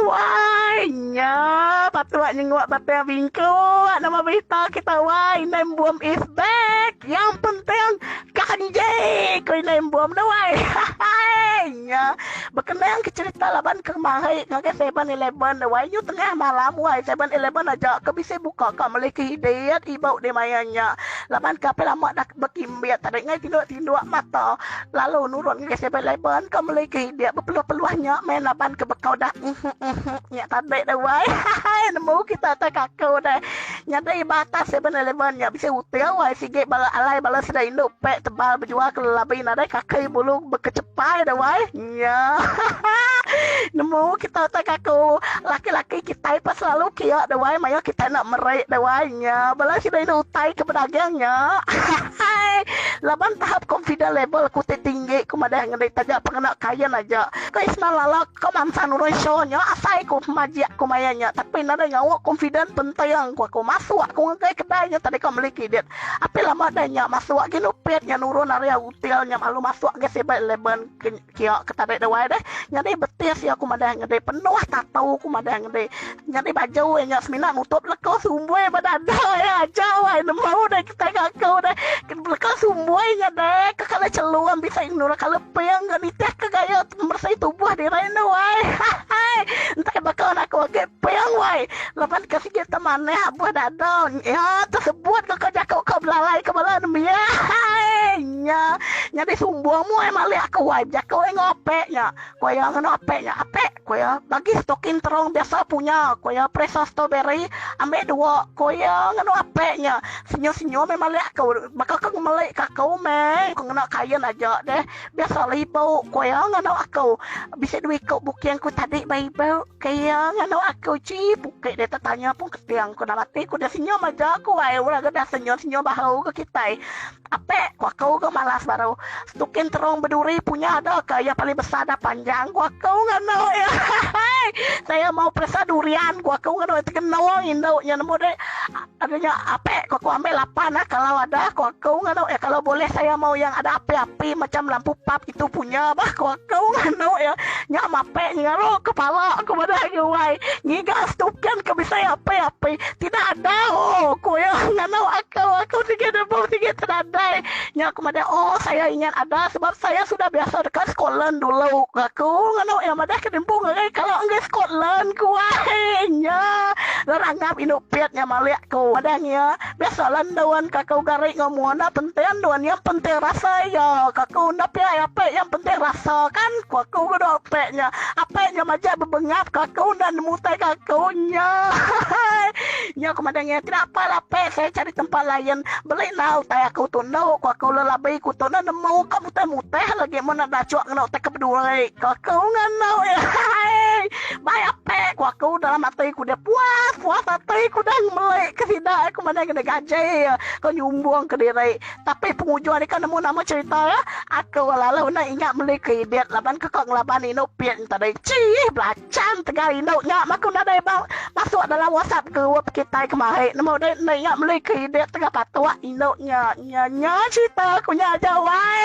why nya patut nyengok batal bingkut nama berita kita why name bomb is back yang penting kanji kau name bomb dah why nya berkenaan ke cerita laban kemarin ngake 7-Eleven dah why you tengah malam why 7-Eleven aja kau bisa buka kau memiliki hidayat ibau dia mayanya laban kapel lama dah berkimbiat tak dengar tinduk mata lalu nurun ke 7-Eleven kau memiliki hidayat berpeluh-peluhnya main laban ke bekau dah nya tadi dah why nemu kita tak kakau dah nya dari batas 7-Eleven nya bisa util why sige bala alai bala sedai induk pek tebal berjual ke labin ada kakai bulu berkecepai dah why nya nemu kita tak kakau laki-laki kita pas selalu kia dah why maya kita nak merik dah why nya bala sedai induk utai ke pedagangnya laban tahap confident level ku tinggi ku madah ngendai tajak pengenak kaya aja kau isna lala kau mansan urusyonya asai ku majak ku mayanya tapi nada ngawak confident penting ku masuk aku ngai kedainya tadi kau memiliki dia api lama danya masuk gini petnya nurun area utilnya malu masuk ke 7-Eleven kia ketadai dawai deh nyari betis ya ku madah ngendai penuh tak tahu ku madah ngendai nyari baju nya semina nutup lekau sumbui badada ya jawai nemu deh kita kakau deh lekau sumbuinya deh kekala celuan bisa ignore kalau peyang gak niteh ke gaya bersih tubuh di reno wai entah bakal aku agak peyang wai lapan kasih kita maneh abuah dadon ya tersebut kau belalai ke balan ya nya nyari sumbuangmu emang lihat aku wai jakau ngopeknya kau yang ngopeknya apek kau ya bagi stokin terong biasa punya kau ya presa strawberry ambil 2 kau yang ngopeknya senyum-senyum memang lihat kau bakal kau melek kakau meh kau nak kaya aja deh biasa libau kau yang aku bisa duit kau buki yang ku tadi bayi-bayi kaya aku ci buki dia tanya pun ketiang ku nak mati ku dah senyum aja aku wai orang dah senyum-senyum bahu ke kita apa kau ke malas baru stukin terong berduri punya ada kaya paling besar dah panjang kau nggak ya saya mau perasa durian kau nggak kenal induknya nemu deh adanya apa kau ambil 8 kalau ada kau nggak ya kalau boleh saya mau yang ada api-api macam lampu pap itu punya bah kau nggak ya nyak mape ngaro kepala aku pada wai ngigas stukin ke bisa api-api tidak ada kau yang nggak aku tiga debong tiga terdai nyak kemudian saya ingat ada sebab saya sudah biasa dekat Scotland dulu aku nggak ya madah kedempung kalau enggak Scotland kuahnya ranggap Indopiatnya maliak ku adanya biasa landawan kakau garik ngomongna penting doan yang penting rasa ya kakau napi apa yang penting rasa kan kakau gado apeknya majak bebengap kakau dan mutai kakaunya nya kemadangnya tidak apa lapek saya cari tempat lain beli nau tay aku tunau kakau lelabai ku tunau nemu kamu teh muteh lagi mana dacuak nau teh kedua kakau nganau ya bayar pek kakau dalam hati ku dia puas hati ku dah melek ke tidak aku mana kena gaji kau nyumbang ke diri tapi penghujung ni kan nemu nama cerita ya aku lalu nak ingat beli ke dia laban kekok laban ino pian tadi cih belacan tegal ino nya maku nak ada bang masuk dalam WhatsApp group kita kemarin nemu dia nak ingat beli ke dia tengah patua ino nya cerita aku nya jawai